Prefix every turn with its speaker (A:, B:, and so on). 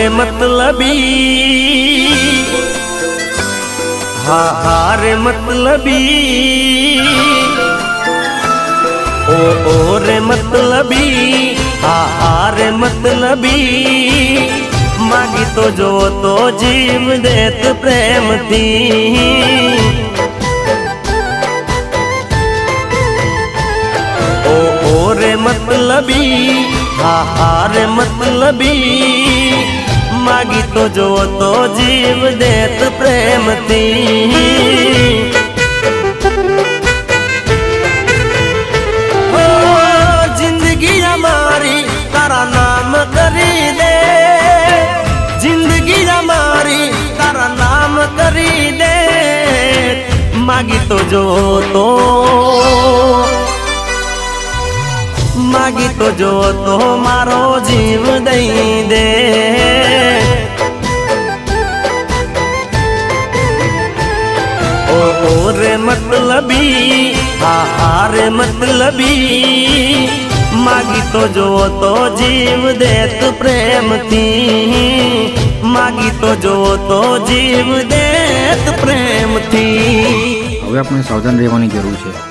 A: रे मतलबी हाँ रे मतलबी ओ रे मतलबी हाँ रे मतलबी मागी तो जो तो जीव देत प्रेम थी ओ रे मतलबी हाँ रे मतलबी मागी तो जो तो जीव देत प्रेम थी ओ जिंदगी हमारी तारा नाम करी दे जिंदगी हमारी तारा नाम करी दे मागी तो जो तो मागी तो जो तो मारो जीव दई दे ओ रे मतलबी हाँ रे मतलबी मागी तो जो तो जीव देत प्रेम थी मागी तो जो तो जीव देत प्रेम थी।
B: હવે આપણે સાવધાન રહેવાની જરૂર છે।